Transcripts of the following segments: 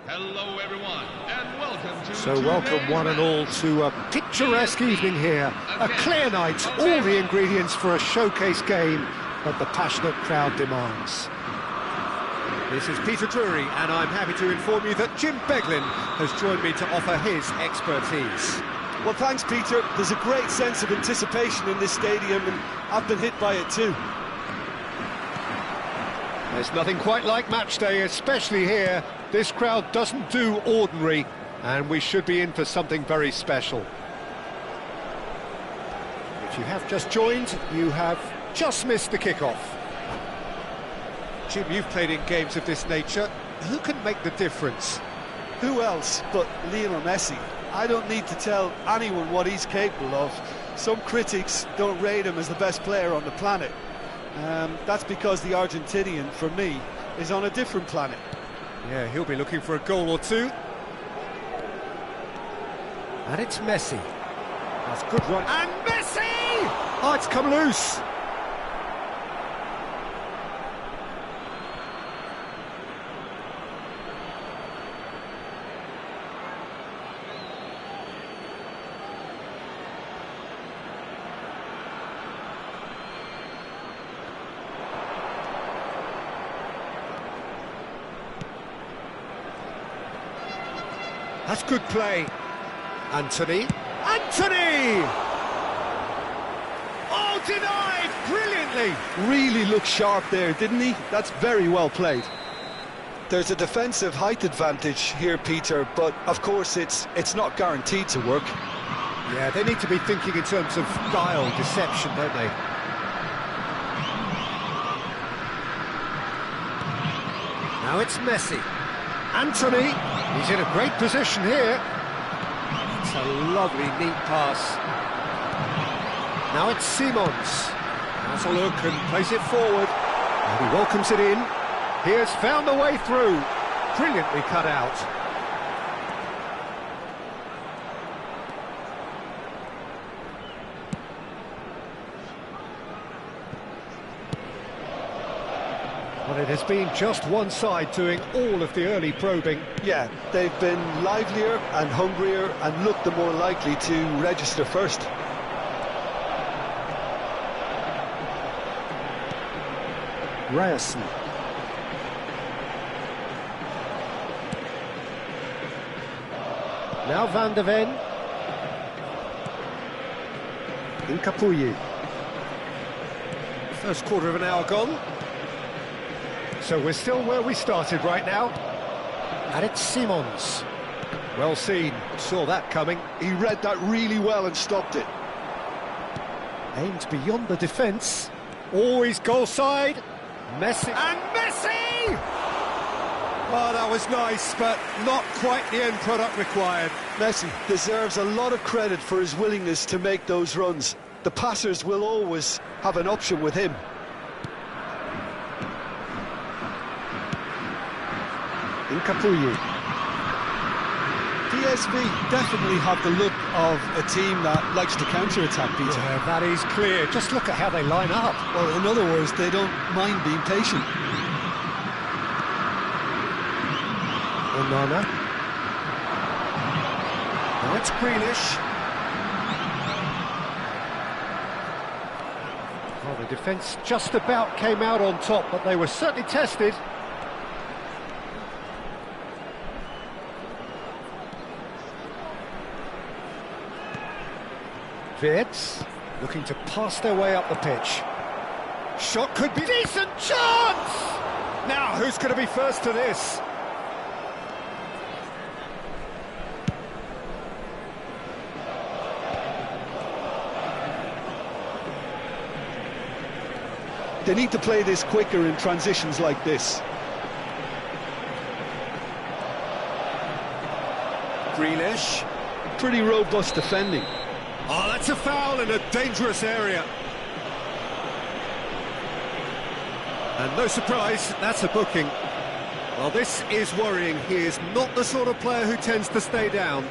Hello everyone, and welcome to welcome one and all to a picturesque evening here. A clear night, all the ingredients for a showcase game that the passionate crowd demands. This is Peter Drury, and I'm happy to inform you that Jim Beglin has joined me to offer his expertise. Well, thanks, Peter. There's a great sense of anticipation in this stadium, and I've been hit by it too. There's nothing quite like match day, especially here. This crowd doesn't do ordinary, and we should be in for something very special. If you have just joined, you have just missed the kickoff. Jim, you've played in games of this nature. Who can make the difference? Who else but Lionel Messi? I don't need to tell anyone what he's capable of. Some critics don't rate him as the best player on the planet. That's because the Argentinian, for me, is on a different planet. Yeah, he'll be looking for a goal or two. And it's Messi. That's a good run. And Messi! Oh, it's come loose. That's good play. Anthony. Oh, denied! Brilliantly! Really looked sharp there, didn't he? That's very well played. There's a defensive height advantage here, Peter, but of course it's not guaranteed to work. Yeah, they need to be thinking in terms of guile, deception, don't they? Now it's Messi. Anthony, he's in a great position here. It's a lovely, neat pass. Now it's Simons. Has a look and plays it forward. And he welcomes it in. He has found the way through. Brilliantly cut out. Well, it has been just one side doing all of the early probing. Yeah, they've been livelier and hungrier and looked the more likely to register first. Ryerson. Now Van de Ven. Incapuyi. First quarter of an hour gone. So we're still where we started right now. And it's Simons. Well seen, saw that coming. He read that really well and stopped it. Aimed beyond the defence. Always goal side. Messi. And Messi! Oh, that was nice, but not quite the end product required. Messi deserves a lot of credit for his willingness to make those runs. The passers will always have an option with him. Incapuyi. PSV definitely have the look of a team that likes to counter-attack, Peter. Yeah, that is clear. Just look at how they line up. Well, in other words, they don't mind being patient. Onana. Now it's Grealish. Well, the defence just about came out on top, but they were certainly tested. Wirtz looking to pass their way up the pitch. Shot could be decent. Chance! Now, who's going to be first to this? They need to play this quicker in transitions like this. Grealish. Pretty robust defending. Oh, that's a foul in a dangerous area. And no surprise, that's a booking. Well, this is worrying. He is not the sort of player who tends to stay down.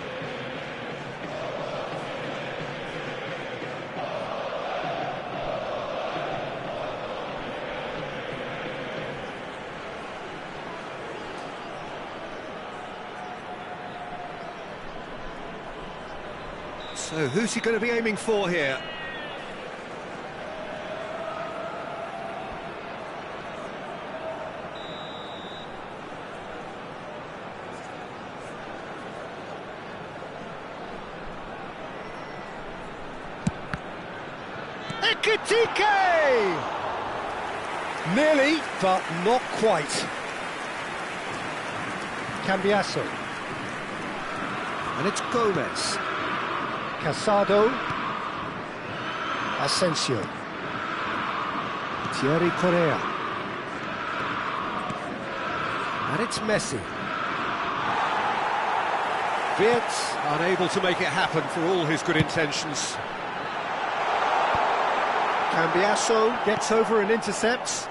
So, who's he going to be aiming for here? Ekitike! Nearly, but not quite. Cambiasso. And it's Gomez. Casado, Asensio, Thierry Correa, and it's Messi. Wirtz unable to make it happen for all his good intentions. Cambiasso gets over and intercepts.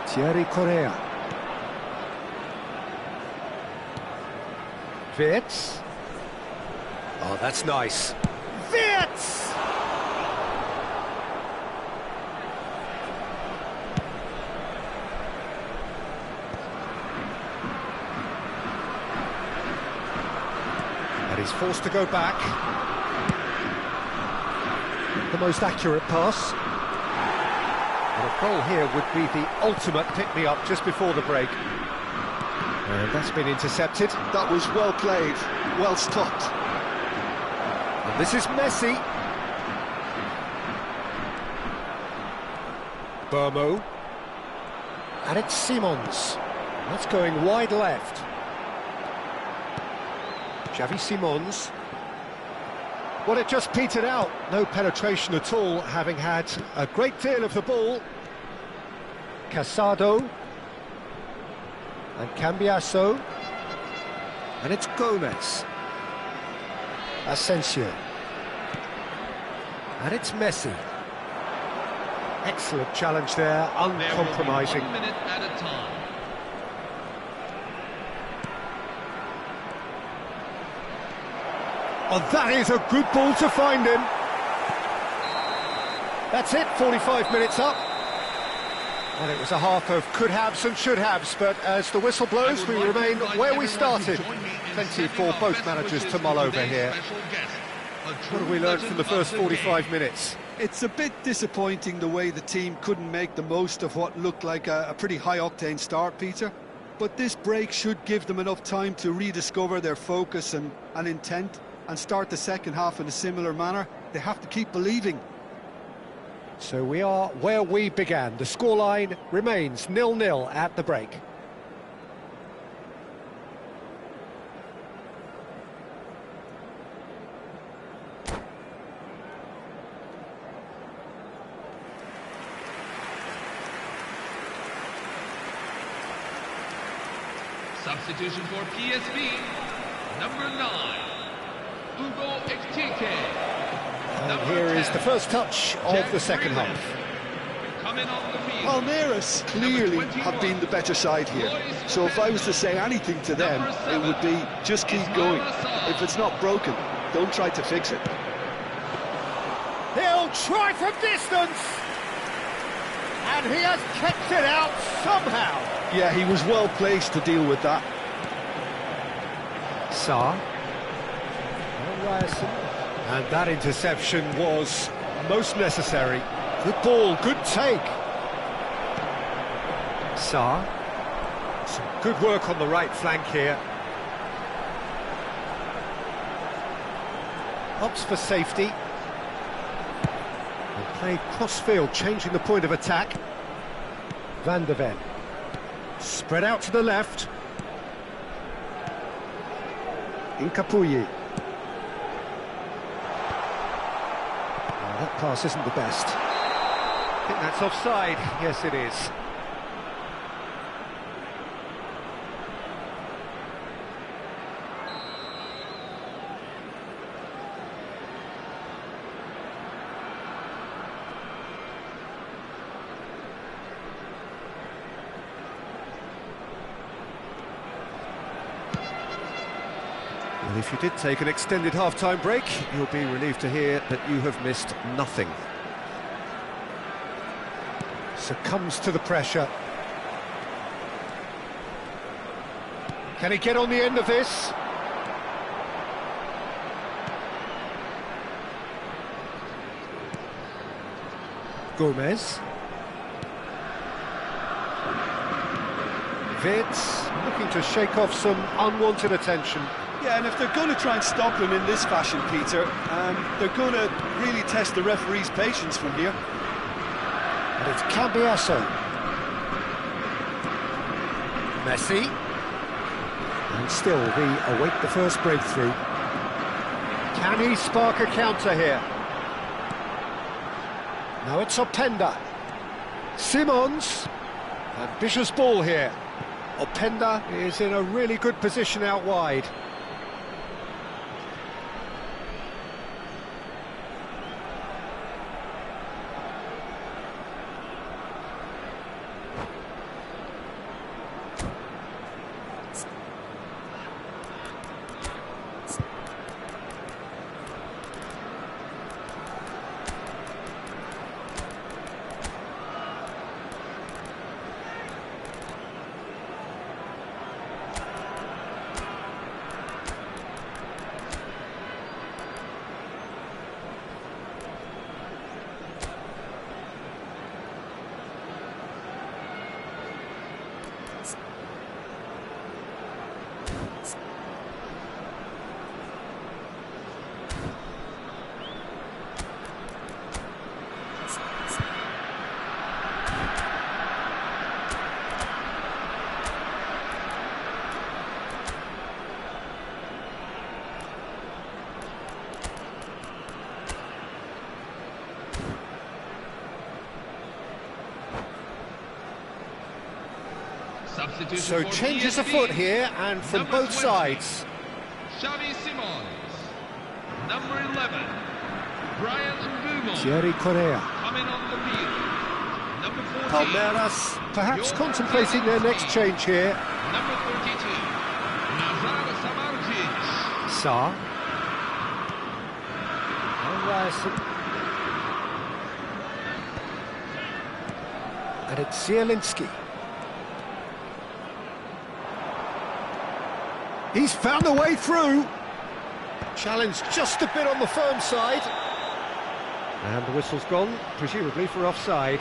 Thierry Correa. Wirtz. Oh, that's nice. Wirtz! And he's forced to go back. The most accurate pass. And a goal here would be the ultimate pick-me-up just before the break. And that's been intercepted. That was well played, well stopped. And this is Messi. Burmo. And it's Simons. That's going wide left. Xavi Simons. Well, it just petered out. No penetration at all, having had a great deal of the ball. Casado. And Cambiasso. And it's Gomez. Asensio. And it's Messi. Excellent challenge there, uncompromising. 1 minute at a time. Oh, that is a good ball to find him. That's it, 45 minutes up. Well, it was a half of could-haves and should-haves, but as the whistle blows, we remain where we started. Plenty for both managers to mull over here. What have we learned from the first 45 minutes? It's a bit disappointing the way the team couldn't make the most of what looked like a pretty high-octane start, Peter. But this break should give them enough time to rediscover their focus and intent and start the second half in a similar manner. They have to keep believing. So we are where we began. The scoreline remains 0-0 at the break. Substitution for PSV, number 9, Ugo Ekitike. And here is the first touch of the second half. Coming on the field. Palmeiras clearly have been the better side here. So if I was to say anything to them, it would be just keep going. If it's not broken, don't try to fix it. He'll try from distance! And he has kept it out somehow. Yeah, he was well placed to deal with that. Sarr. And that interception was most necessary. Good ball, good take. Sarr. Some good work on the right flank here. Opts for safety. And played cross-field, changing the point of attack. Van der Ven. Spread out to the left. Incapuyi. That pass isn't the best. I think that's offside. Yes, it is. Well, if you did take an extended half-time break, you'll be relieved to hear that you have missed nothing. Succumbs to the pressure. Can he get on the end of this? Gomez. Vitz looking to shake off some unwanted attention. Yeah, and if they're going to try and stop him in this fashion, Peter, they're going to really test the referee's patience from here. And it's Cambiasso. Messi. And still, we await the first breakthrough. Can he spark a counter here? Now it's Openda. Simons. Ambitious ball here. Openda is in a really good position out wide. So changes afoot here, and from both sides. Xavi Simons, number 11, Brian Mbumo. Thierry Correa. Coming on the field, number 14. Palmeiras perhaps contemplating their next change here. Number 32, Nazar Samardzic. Sarr. And it's Zielinski. He's found a way through. Challenge just a bit on the firm side. And the whistle's gone, presumably for offside.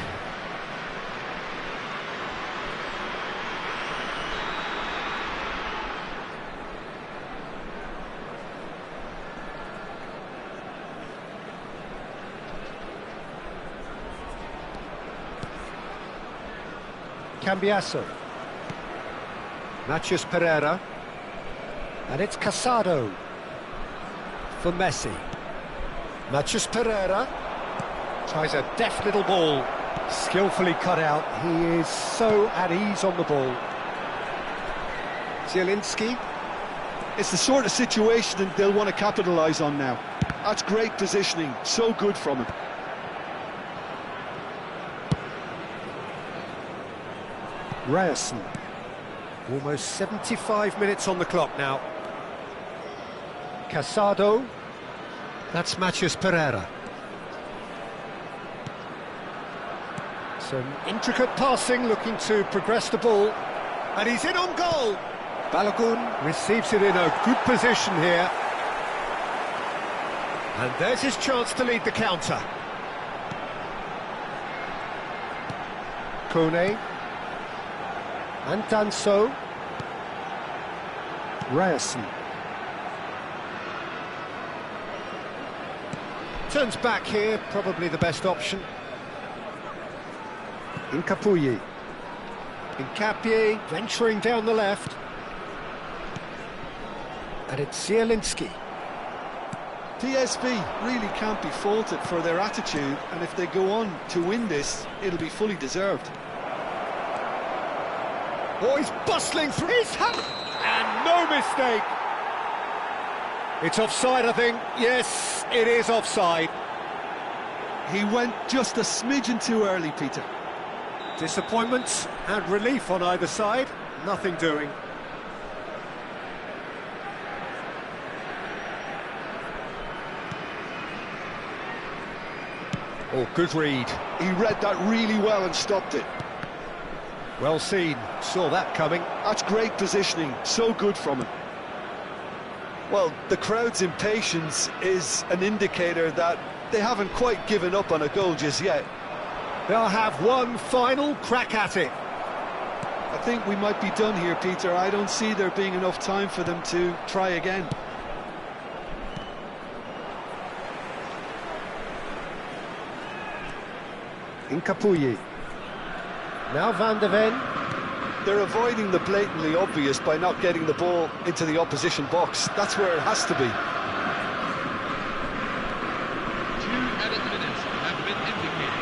Cambiasso. Matias Pereira. And it's Casado for Messi. Matias Pereira tries a deft little ball, skillfully cut out. He is so at ease on the ball. Zielinski. It's the sort of situation they'll want to capitalise on now. That's great positioning, so good from him. Ryerson. Almost 75 minutes on the clock now. Casado. That's Matias Pereira. Some intricate passing, looking to progress the ball. And he's in on goal. Balogun receives it in a good position here. And there's his chance to lead the counter. Kone. And Danso. Ryerson. Turns back here, probably the best option. Incapuyi. Incapie venturing down the left. And it's Zielinski. PSV really can't be faulted for their attitude, and if they go on to win this, it'll be fully deserved. Oh, he's bustling through his hand, and no mistake. It's offside, I think. Yes, it is offside. He went just a smidgen too early, Peter. Disappointment and relief on either side. Nothing doing. Oh, good read. He read that really well and stopped it. Well seen. Saw that coming. That's great positioning. So good from him. Well, the crowd's impatience is an indicator that they haven't quite given up on a goal just yet. They'll have one final crack at it. I think we might be done here, Peter. I don't see there being enough time for them to try again. Incapuyi. Now Van de Ven. They're avoiding the blatantly obvious by not getting the ball into the opposition box. That's where it has to be. 2 added minutes have been indicated.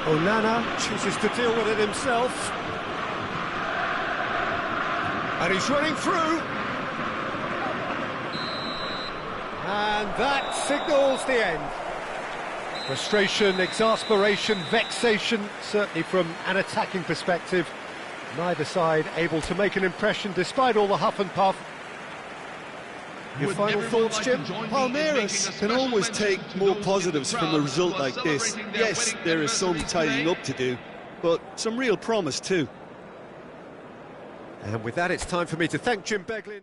Onana chooses to deal with it himself. And he's running through. And that signals the end. Frustration, exasperation, vexation, certainly from an attacking perspective. Neither side able to make an impression despite all the huff and puff. Your Would final everyone thoughts, like Jim? to join me in Palmeiras making a can special always mention take to more those in the positives from a crowd result who are like this. celebrating their Yes, wedding there is some anniversary tidying today? up to do, but some real promise too. And with that, it's time for me to thank Jim Beglin.